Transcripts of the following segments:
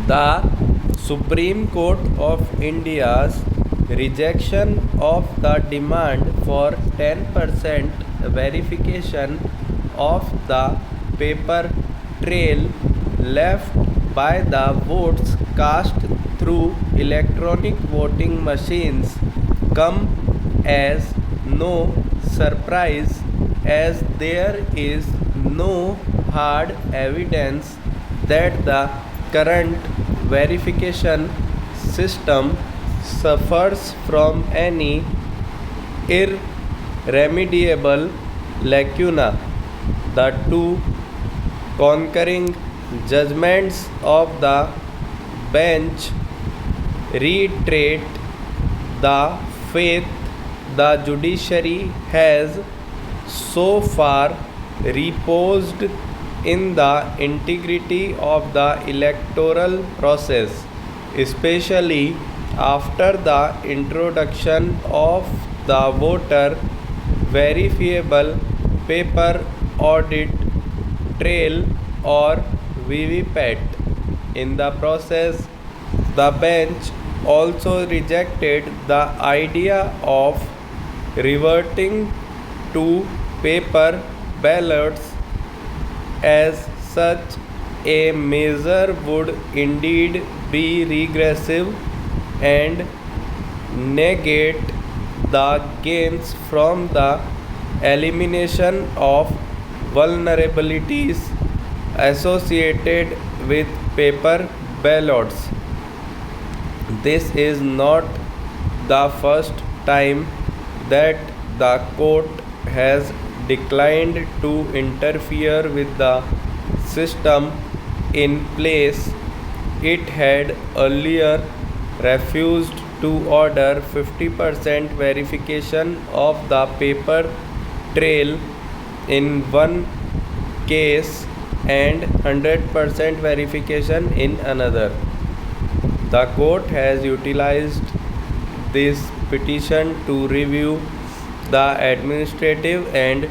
The Supreme Court of India's rejection of the demand for 10% verification of the paper trail left by the votes cast through electronic voting machines come as no surprise, as there is no hard evidence that the current verification system suffers from any irremediable lacuna. The two concurring judgments of the bench reiterate the faith the judiciary has so far reposed in the integrity of the electoral process, especially after the introduction of the voter verifiable paper audit trail or VVPAT. In the process, the bench also rejected the idea of reverting to paper ballots, as such a measure would indeed be regressive and negate the gains from the elimination of vulnerabilities associated with paper ballots. This is not the first time that the court has declined to interfere with the system in place. It had earlier refused to order 50% verification of the paper trail in one case and 100% verification in another. The court has utilized this petition to review the administrative and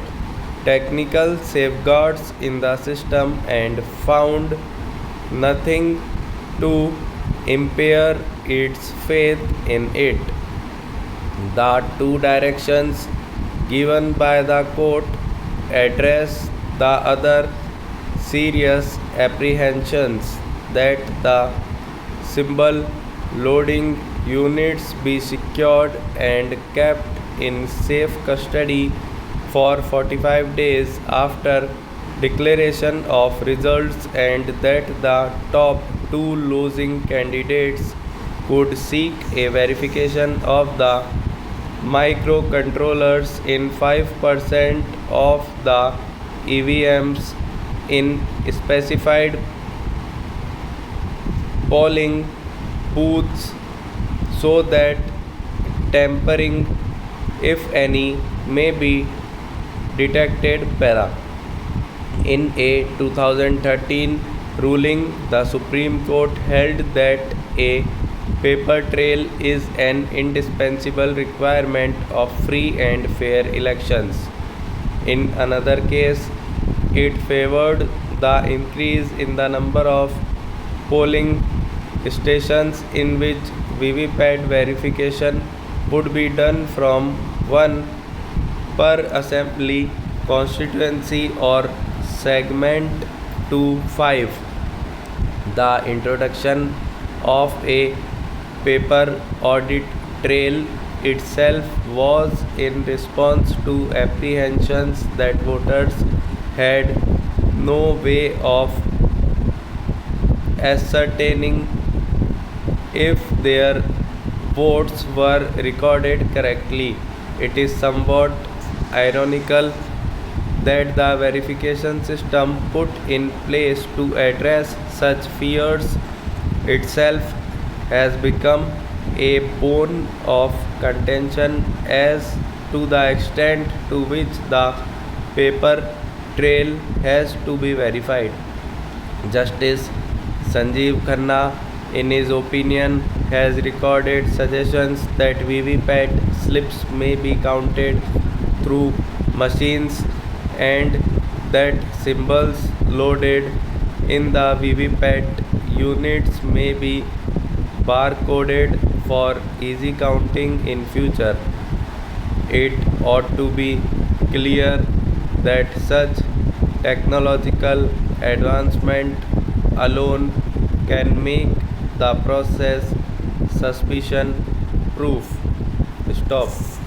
technical safeguards in the system and found nothing to impair its faith in it. The two directions given by the court address the other serious apprehensions that the symbol loading units be secured and kept in safe custody for 45 days after declaration of results, and that the top two losing candidates could seek a verification of the microcontrollers in 5% of the EVMs in specified polling booths, so that tampering, if any, may be detected. In a 2013 ruling, the Supreme Court held that a paper trail is an indispensable requirement of free and fair elections. In another case, it favored the increase in the number of polling stations in which VVPAT verification would be done from 1 per assembly constituency or segment to 5. The introduction of a paper audit trail itself was in response to apprehensions that voters had no way of ascertaining if their votes were recorded correctly. It is somewhat ironical that the verification system put in place to address such fears itself has become a bone of contention as to the extent to which the paper trail has to be verified. Justice Sanjeev Khanna, in his opinion, has recorded suggestions that VVPAT slips may be counted through machines and that symbols loaded in the VVPAT units may be barcoded for easy counting in future. It ought to be clear that such technological advancement alone can make the process suspicion proof. Stop.